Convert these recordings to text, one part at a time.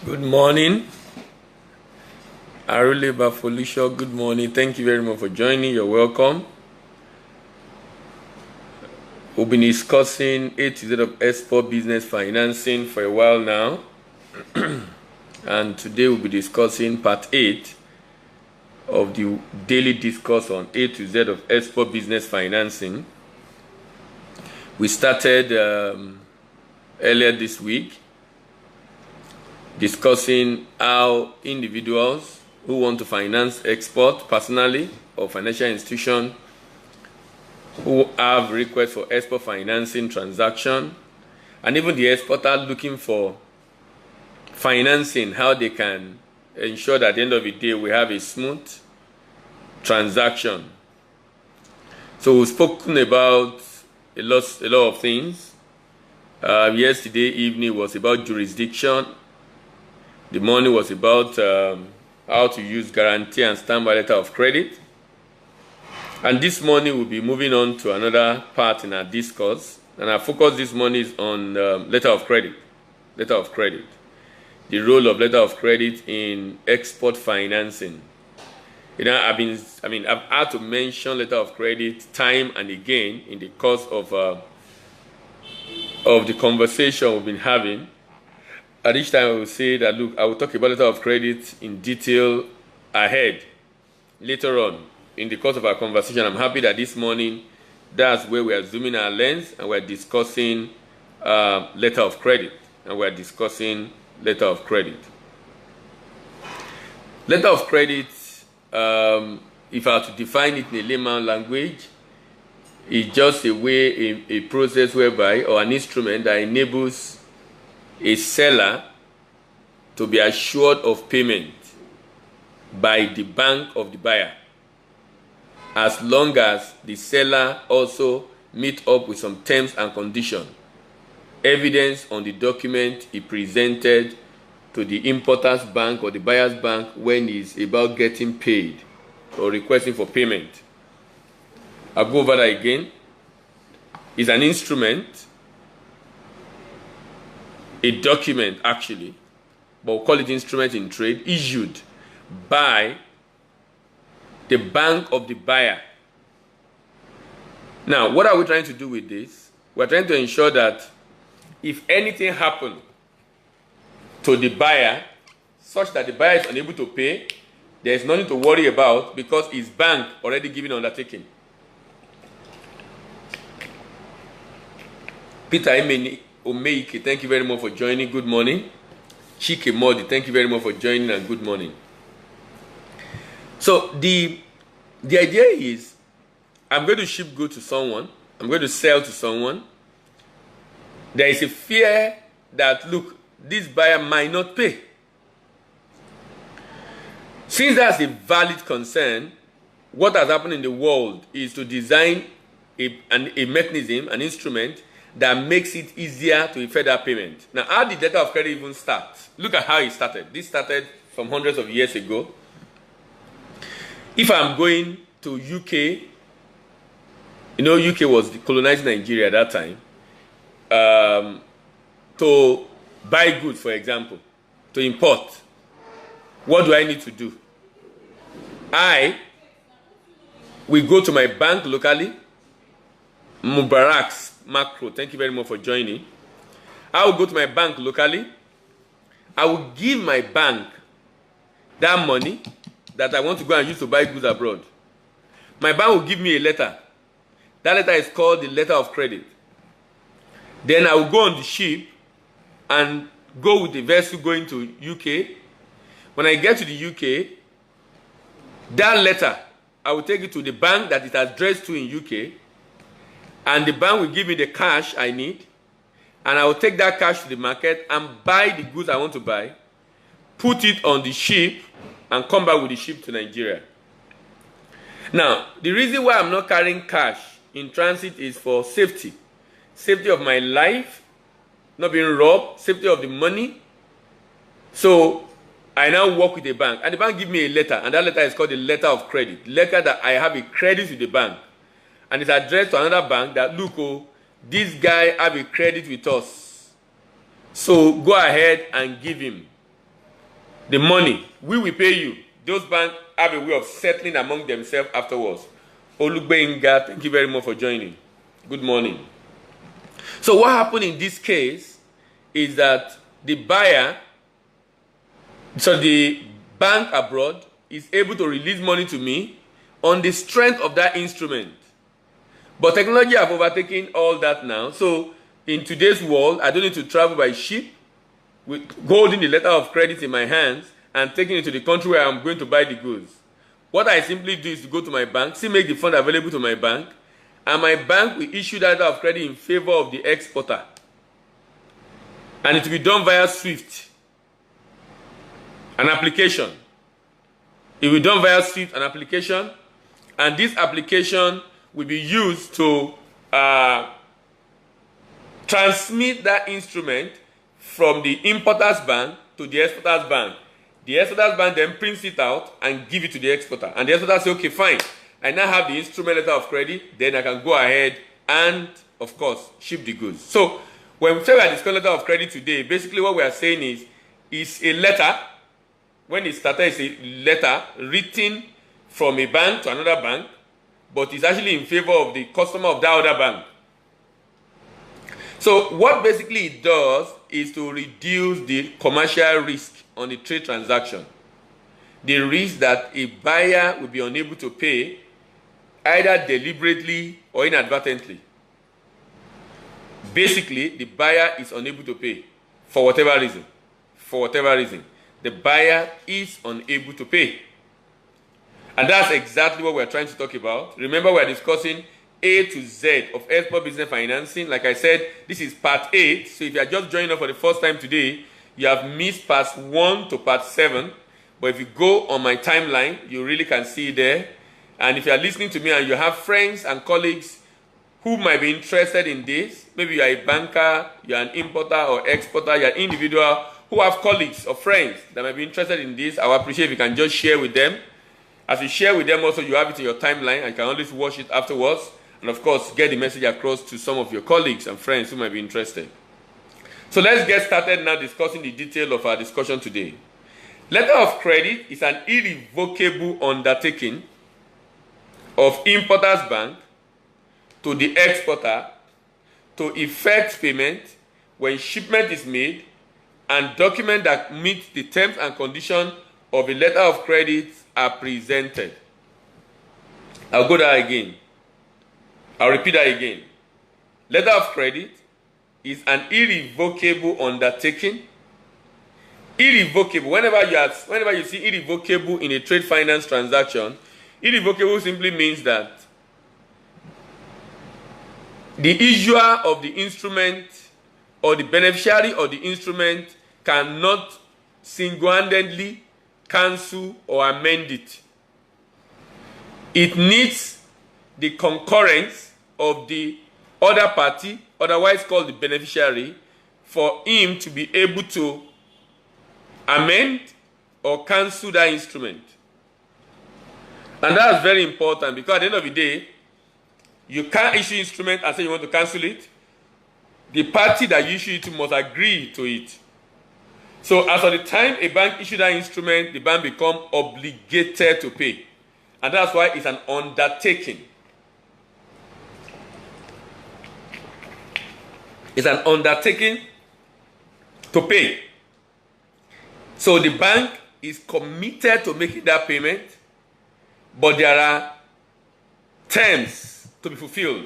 Good morning. Arule Bafolisho, good morning. Thank you very much for joining. You're welcome. We've been discussing A to Z of export business financing for a while now. And today we'll be discussing part 8 of the daily discourse on A to Z of export business financing. We started earlier this week discussing how individuals who want to finance export personally or financial institution who have requests for export financing transaction, and even the exporter looking for financing, how they can ensure that at the end of the day we have a smooth transaction. So we've spoken about a lot of things. Yesterday evening was about jurisdiction. The morning was about how to use guarantee and standby letter of credit. And this morning we'll be moving on to another part in our discourse. And our focus this morning is on letter of credit. Letter of credit. The role of letter of credit in export financing. You know, I've had to mention letter of credit time and again in the course of the conversation we've been having. At each time I will say that, look, I will talk about letter of credit in detail ahead, later on, in the course of our conversation. I'm happy that this morning, that's where we are zooming our lens and we're discussing letter of credit. And we're discussing letter of credit. Letter of credit, if I were to define it in a layman language, is just a way, a process whereby, or an instrument that enables a seller to be assured of payment by the bank of the buyer, as long as the seller also meet up with some terms and conditions, evidence on the document he presented to the importer's bank or the buyer's bank when he's about getting paid or requesting for payment. I'll go over that again. It's an instrument, a document actually, but we'll call it instrument in trade, issued by the bank of the buyer. Now, what are we trying to do with this? We're trying to ensure that if anything happens to the buyer, such that the buyer is unable to pay, there is nothing to worry about because his bank already given undertaking. Peter Omeike, thank you very much for joining. Good morning. Chike Modi, thank you very much for joining and good morning. So the idea is, I'm going to ship goods to someone. I'm going to sell to someone. There is a fear that, look, this buyer might not pay. Since that's a valid concern, what has happened in the world is to design a mechanism, an instrument, that makes it easier to effect that payment. Now, how did letter of credit even start? Look at how it started. This started from hundreds of years ago. If I'm going to UK, you know, UK was colonizing Nigeria at that time, to buy goods, for example, to import, what do I need to do? We go to my bank locally, Mubarak's Macro, thank you very much for joining. I will go to my bank locally. I will give my bank that money that I want to go and use to buy goods abroad. My bank will give me a letter. That letter is called the letter of credit. Then I will go on the ship and go with the vessel going to UK. When I get to the UK, that letter, I will take it to the bank that it is addressed to in UK. And the bank will give me the cash I need, and I will take that cash to the market and buy the goods I want to buy, put it on the ship, and come back with the ship to Nigeria. Now, the reason why I'm not carrying cash in transit is for safety. Safety of my life, not being robbed, safety of the money. So, I now work with the bank, and the bank give me a letter, and that letter is called the letter of credit. Letter that I have a credit with the bank. And it's addressed to another bank that, look, oh, this guy have a credit with us. So go ahead and give him. the money, we will pay you. Those banks have a way of settling among themselves afterwards. Olugbenga, thank you very much for joining. Good morning. So what happened in this case is that the buyer, so the bank abroad, is able to release money to me on the strength of that instrument. But technology have overtaken all that now. So in today's world, I don't need to travel by ship with holding the letter of credit in my hands and taking it to the country where I'm going to buy the goods. What I simply do is to go to my bank, still make the fund available to my bank, and my bank will issue that letter of credit in favor of the exporter. And it will be done via SWIFT, an application. It will be done via SWIFT, an application, and this application will be used to transmit that instrument from the importer's bank to the exporter's bank. The exporter's bank then prints it out and give it to the exporter. And the exporter says, okay, fine. I now have the instrument letter of credit. Then I can go ahead and, of course, ship the goods. So when we say we are discussing letter of credit today, basically what we are saying is, it's a letter. When it started, it's a letter written from a bank to another bank, but it's actually in favor of the customer of that other bank. So what basically it does is to reduce the commercial risk on the trade transaction. The risk that a buyer will be unable to pay either deliberately or inadvertently. Basically, the buyer is unable to pay for whatever reason. For whatever reason, the buyer is unable to pay. And that's exactly what we're trying to talk about. Remember, we're discussing A to Z of export business financing. Like I said, this is part 8. So if you are just joining us for the first time today, you have missed parts 1 to part 7. But if you go on my timeline, you really can see there. And if you are listening to me and you have friends and colleagues who might be interested in this, maybe you are a banker, you are an importer or exporter, you are an individual who have colleagues or friends that might be interested in this, I would appreciate if you can just share with them. As you share with them also, you have it in your timeline and you can always watch it afterwards. And of course, get the message across to some of your colleagues and friends who might be interested. So let's get started now discussing the detail of our discussion today. Letter of credit is an irrevocable undertaking of importer's bank to the exporter to effect payment when shipment is made and document that meet the terms and conditions of a letter of credit are presented. I'll go there again. I'll repeat that again. Letter of credit is an irrevocable undertaking. Irrevocable. Whenever you see irrevocable in a trade finance transaction, irrevocable simply means that the issuer of the instrument or the beneficiary of the instrument cannot single-handedly cancel or amend it. It needs the concurrence of the other party, otherwise called the beneficiary, for him to be able to amend or cancel that instrument. And that's very important because at the end of the day, you can't issue instrument and say you want to cancel it. The party that you issue it to must agree to it. So as of the time a bank issues that instrument, the bank becomes obligated to pay. And that's why it's an undertaking. It's an undertaking to pay. So the bank is committed to making that payment, but there are terms to be fulfilled.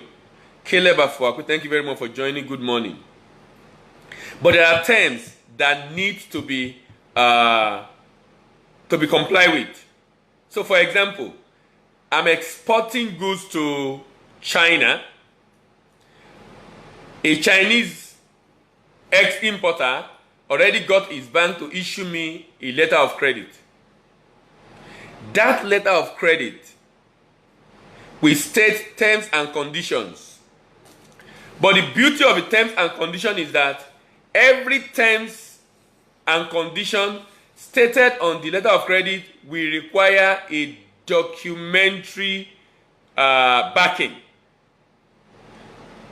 Caleb Afuaku, thank you very much for joining. Good morning. But there are terms that need to be complied with. So, for example, I'm exporting goods to China. A Chinese ex-importer already got his bank to issue me a letter of credit. That letter of credit will state terms and conditions. But the beauty of the terms and condition is that every terms and condition stated on the letter of credit will require a documentary backing.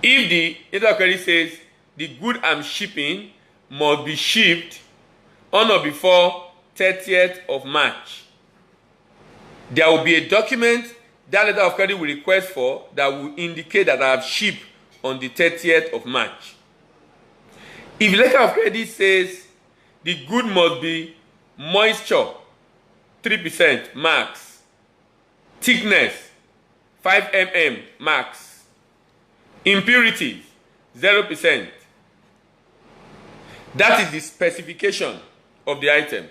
If the letter of credit says the good I'm shipping must be shipped on or before 30th of March. There will be a document that letter of credit will request for that will indicate that I have shipped on the 30th of March. If the letter of credit says the good must be moisture 3% max, thickness 5 mm max, impurities 0%, that is the specification of the item.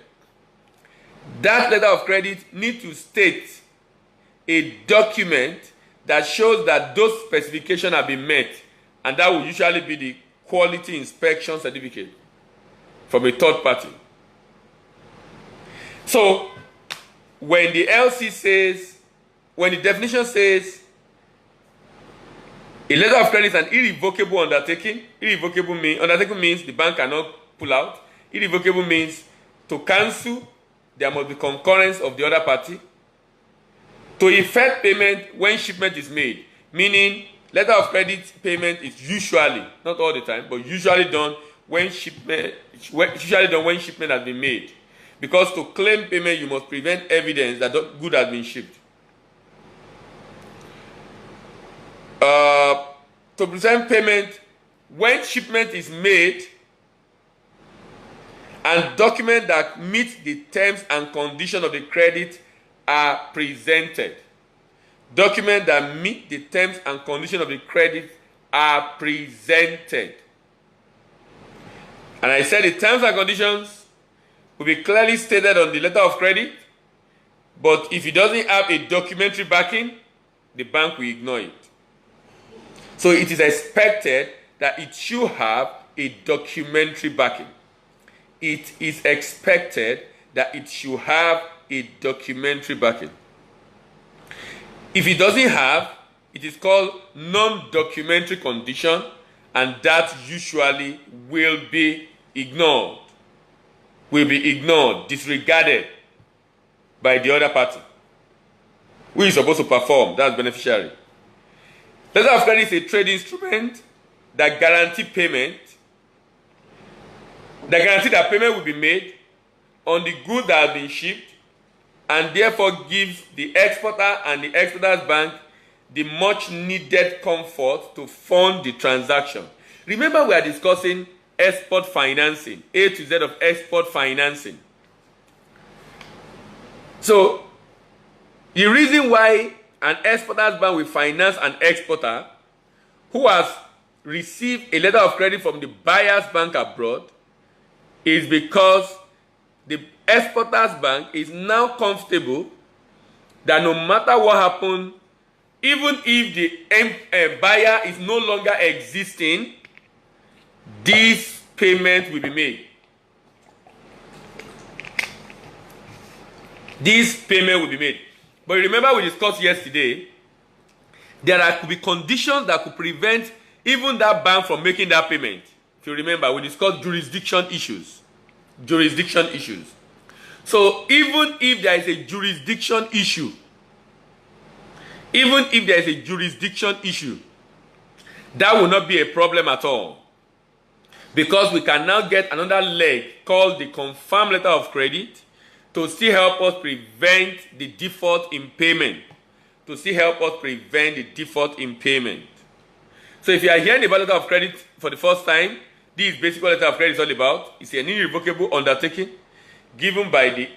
That letter of credit needs to state a document that shows that those specifications have been met, and that will usually be the quality inspection certificate from a third party. So when the LC says, when the definition says a letter of credit is an irrevocable undertaking, undertaking means the bank cannot pull out. Irrevocable means to cancel, there must be concurrence of the other party. To effect payment when shipment is made, meaning letter of credit payment is usually, not all the time, but usually done when shipment has been made. Because to claim payment, you must present evidence that the good has been shipped. To present payment when shipment is made and document that meet the terms and conditions of the credit are presented. Documents that meet the terms and conditions of the credit are presented. And I said the terms and conditions will be clearly stated on the letter of credit, but if it doesn't have a documentary backing, the bank will ignore it. So it is expected that it should have a documentary backing. It is expected that it should have a documentary backing. If it doesn't have, it is called non-documentary condition, and that usually will be ignored, disregarded by the other party who is supposed to perform, that's beneficiary. Letter of credit is a trade instrument that guarantees payment, that guarantees that payment will be made on the goods that have been shipped, and therefore gives the exporter and the exporter's bank the much needed comfort to fund the transaction. Remember, we are discussing export financing, A to Z of export financing. So the reason why an exporter's bank will finance an exporter who has received a letter of credit from the buyer's bank abroad is because the exporter's bank is now comfortable that no matter what happens, even if the buyer is no longer existing, this payment will be made. This payment will be made. But remember, we discussed yesterday, there could be conditions that could prevent even that bank from making that payment. If you remember, we discussed jurisdiction issues. Jurisdiction issues. So even if there is a jurisdiction issue, that will not be a problem at all. Because we can now get another leg called the confirmed letter of credit to still help us prevent the default in payment. So if you are hearing about letter of credit for the first time, this is basically what letter of credit is all about. It's an irrevocable undertaking given by the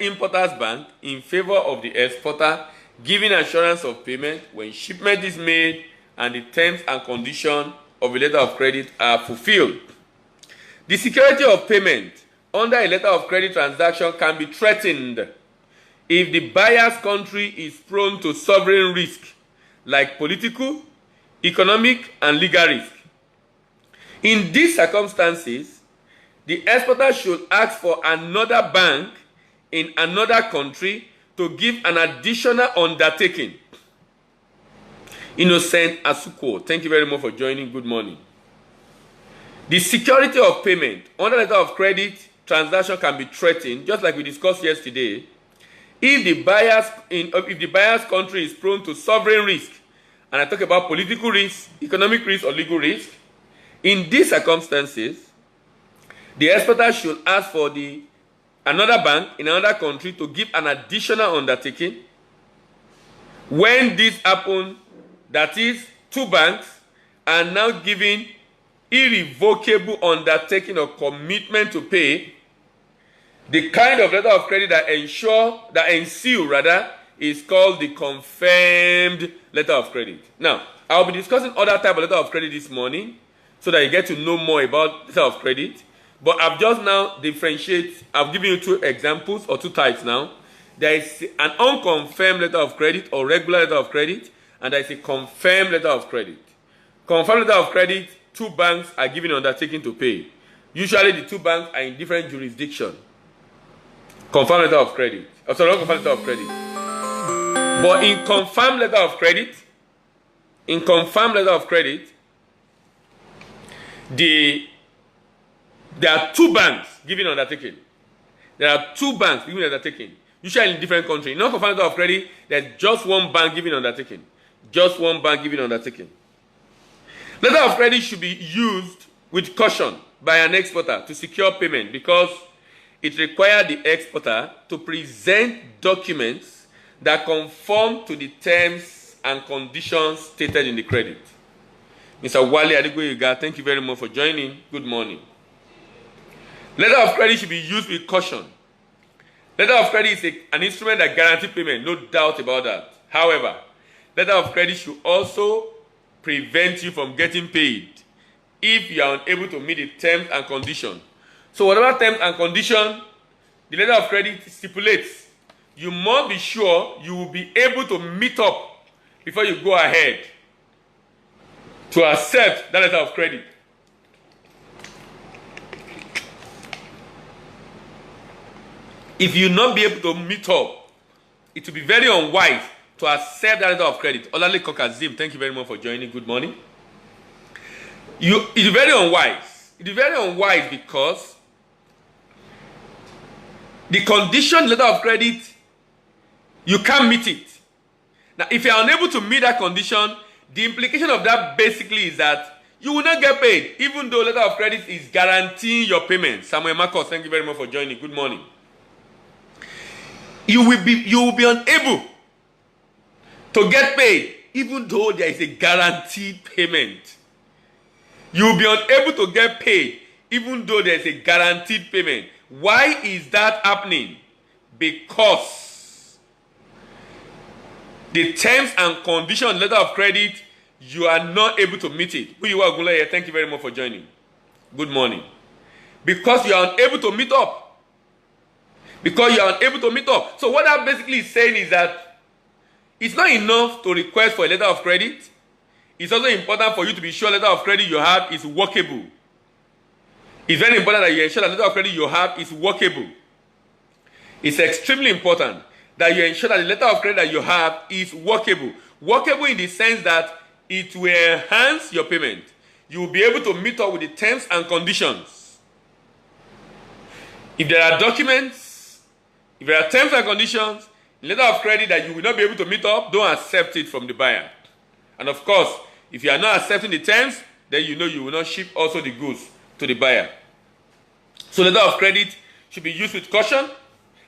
importer's bank in favor of the exporter, giving assurance of payment when shipment is made and the terms and conditions of a letter of credit are fulfilled. The security of payment under a letter of credit transaction can be threatened if the buyer's country is prone to sovereign risk, like political, economic, and legal risk. In these circumstances, the exporter should ask for another bank in another country to give an additional undertaking. Innocent Asuko, thank you very much for joining. Good morning. The security of payment under letter of credit transaction can be threatened, just like we discussed yesterday, if the buyer's country is prone to sovereign risk, and I talk about political risk, economic risk, or legal risk. In these circumstances, the exporter should ask for the another bank in another country to give an additional undertaking. When this happens, that is, two banks are now giving irrevocable undertaking or commitment to pay, the kind of letter of credit that ensue is called the confirmed letter of credit. Now, I'll be discussing other type of letter of credit this morning so that you get to know more about letter of credit. But I've just now I've given you two examples or two types now. There is an unconfirmed letter of credit or regular letter of credit, and there is a confirmed letter of credit. Confirmed letter of credit, two banks are giving undertaking to pay. Usually the two banks are in different jurisdictions. Confirmed letter of credit. Sorry, not confirmed letter of credit. But in confirmed letter of credit, there are two banks giving undertaking. Usually in different countries. In non-confirmed letter of credit, there's just one bank giving undertaking. Letter of credit should be used with caution by an exporter to secure payment because it requires the exporter to present documents that conform to the terms and conditions stated in the credit. Mr. Wale Adegoyega, thank you very much for joining. Good morning. Letter of credit should be used with caution. Letter of credit is an instrument that guarantees payment, no doubt about that. However, letter of credit should also prevent you from getting paid if you are unable to meet the terms and conditions. So whatever terms and conditions the letter of credit stipulates, you must be sure you will be able to meet up before you go ahead to accept that letter of credit. If you not be able to meet up, it will be very unwise to accept that letter of credit. Olale Kokazim, thank you very much for joining. Good morning. It's very unwise. It is very unwise because the condition letter of credit, you can't meet it. Now, if you are unable to meet that condition, the implication of that basically is that you will not get paid, even though letter of credit is guaranteeing your payment. Samuel Marcos, thank you very much for joining. Good morning. You will be unable to get paid, even though there is a guaranteed payment. You will be unable to get paid, even though there is a guaranteed payment. Why is that happening? Because the terms and conditions letter of credit, you are not able to meet it. Thank you very much for joining. Good morning. Because you are unable to meet up. So what that basically is saying is that it's not enough to request for a letter of credit. It's also important for you to be sure letter of credit you have is workable. It's very important that you ensure that the letter of credit you have is workable. It's extremely important that you ensure that the letter of credit that you have is workable. Workable in the sense that it will enhance your payment. You will be able to meet up with the terms and conditions. If there are documents, if there are terms and conditions, letter of credit that you will not be able to meet up, don't accept it from the buyer. And of course, if you are not accepting the terms, then you know you will not ship also the goods to the buyer. So letter of credit should be used with caution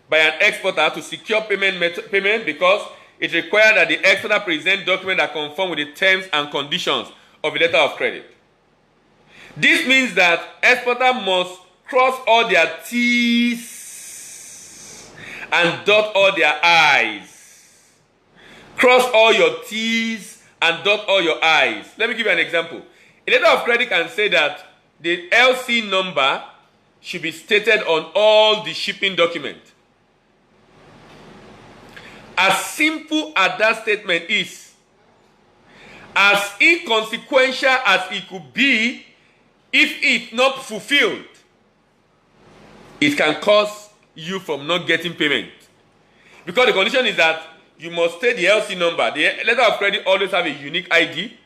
by an exporter to secure payment because it requires that the exporter present documents that conform with the terms and conditions of a letter of credit. This means that exporter must cross all their T's and dot all their I's. Cross all your T's and dot all your I's. Let me give you an example. A letter of credit can say that the LC number should be stated on all the shipping documents. As simple as that statement is, as inconsequential as it could be, if it's not fulfilled, it can cause you from not getting payment. Because the condition is that you must state the LC number. The letter of credit always have a unique ID.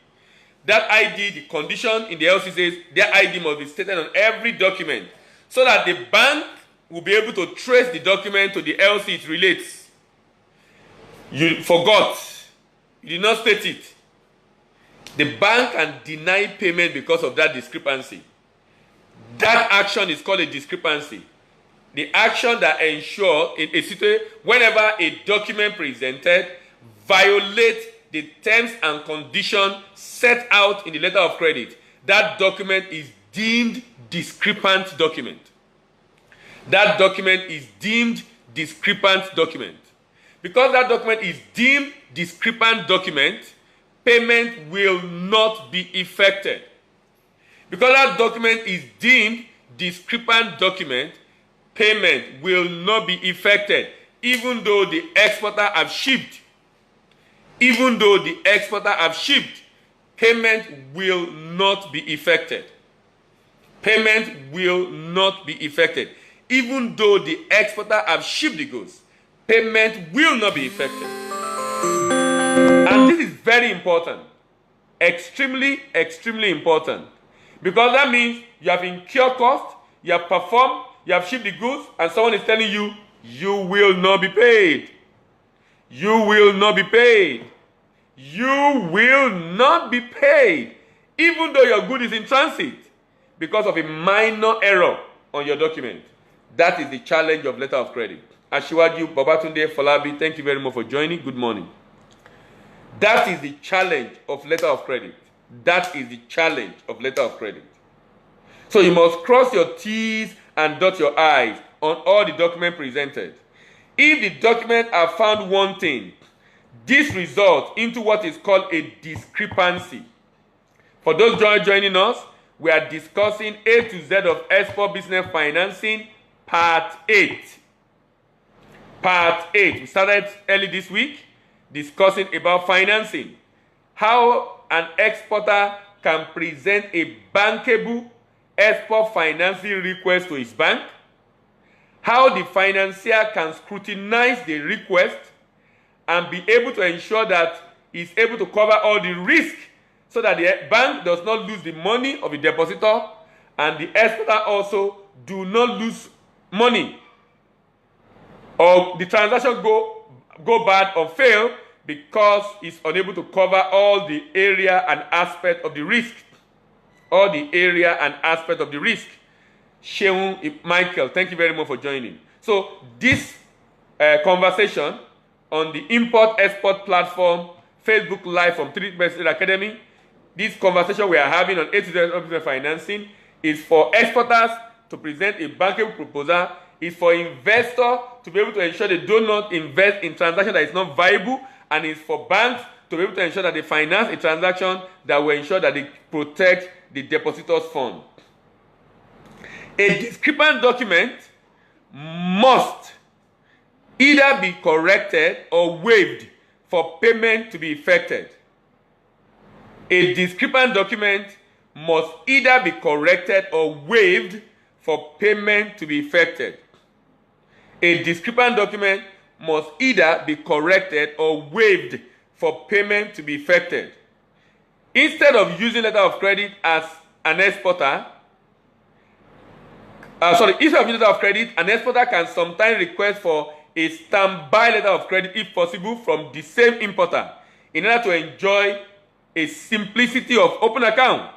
That ID, the condition in the LC says, their ID must be stated on every document so that the bank will be able to trace the document to the LC it relates. You forgot. You did not state it. The bank can deny payment because of that discrepancy. That action is called a discrepancy. The action that ensure in a situation whenever a document presented violates the terms and conditions set out in the letter of credit, that document is deemed discrepant document. That document is deemed discrepant document. Because that document is deemed discrepant document, payment will not be effected. Because that document is deemed discrepant document, payment will not be effected, even though the exporter have shipped. Even though the exporter have shipped, payment will not be effected. Payment will not be effected. Even though the exporter have shipped the goods, payment will not be effected. And this is very important. Extremely, extremely important. Because that means you have incurred cost, you have performed, you have shipped the goods, and someone is telling you, you will not be paid. You will not be paid. You will not be paid, even though your good is in transit, because of a minor error on your document. That is the challenge of letter of credit. Asiwaju Babatunde Falabi, thank you very much for joining. Good morning. That is the challenge of letter of credit. That is the challenge of letter of credit. So you must cross your T's and dot your I's on all the documents presented. If the documents are found wanting, this results into what is called a discrepancy. For those joining us, we are discussing A to Z of export business financing, Part 8. Part 8. We started early this week discussing about financing. How an exporter can present a bankable export financing request to his bank. How the financier can scrutinize the request and be able to ensure that he's able to cover all the risk so that the bank does not lose the money of the depositor and the exporter also do not lose money or the transaction go bad or fail because he's unable to cover all the area and aspect of the risk. All the area and aspect of the risk. Sheung Michael, thank you very much for joining. So this conversation on the import-export platform, Facebook Live from 3% Academy, this conversation we are having on A to Z of financing is for exporters to present a bankable proposal, is for investors to be able to ensure they do not invest in transaction that is not viable, and is for banks to be able to ensure that they finance a transaction that will ensure that they protect the depositor's fund. A discrepant document must either be corrected or waived for payment to be effected. A discrepant document must either be corrected or waived for payment to be effected. A discrepant document must either be corrected or waived for payment to be effected. Instead of using letter of credit as an exporter, instead of using letter of credit, an exporter can sometimes request for a standby letter of credit if possible from the same importer in order to enjoy a simplicity of open account.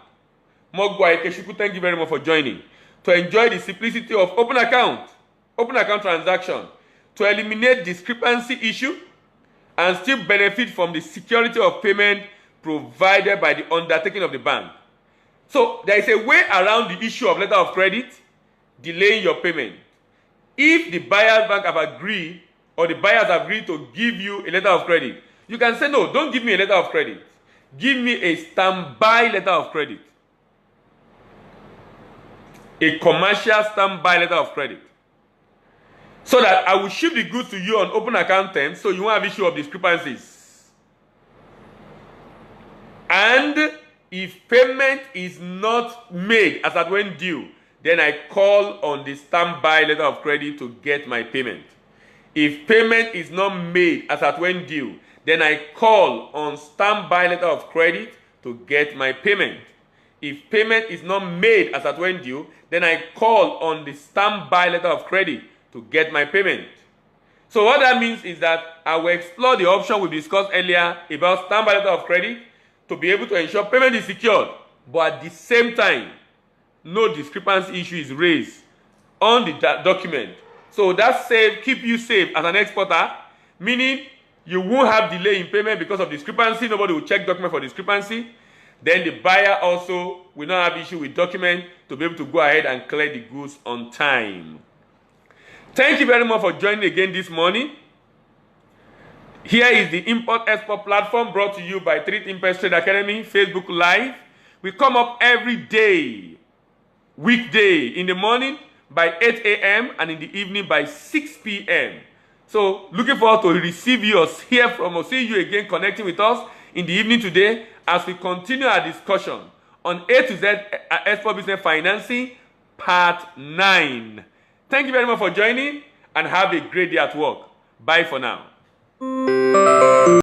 Mogwai Keshuku, thank you very much for joining. To enjoy the simplicity of open account transaction, to eliminate discrepancy issue and still benefit from the security of payment provided by the undertaking of the bank. So there is a way around the issue of letter of credit delaying your payment. If the buyer's bank have agreed or the buyers have agreed to give you a letter of credit, you can say, no, don't give me a letter of credit. Give me a standby letter of credit. A commercial standby letter of credit. So that I will ship the goods to you on open account terms so you won't have issue of discrepancies. And if payment is not made as at when due, then I call on the standby letter of credit to get my payment. If payment is not made as at when due, then I call on standby letter of credit to get my payment. If payment is not made as at when due, then I call on the standby letter of credit to get my payment. So what that means is that I will explore the option we discussed earlier about standby letter of credit to be able to ensure payment is secured, but at the same time, no discrepancy issue is raised on the document So that keep you safe as an exporter, meaning you won't have delay in payment because of discrepancy. Nobody will check document for discrepancy. Then the buyer also will not have issue with document to be able to go ahead and clear the goods on time. Thank you very much for joining again this morning. Here is the Import-Export platform brought to you by 3 Impest Trade Academy, Facebook Live. We come up every day, weekday, in the morning by 8 a.m. and in the evening by 6 p.m. So looking forward to receive you or hear from or see you again connecting with us in the evening today as we continue our discussion on A to Z Export Business Financing Part 9. Thank you very much for joining and have a great day at work. Bye for now.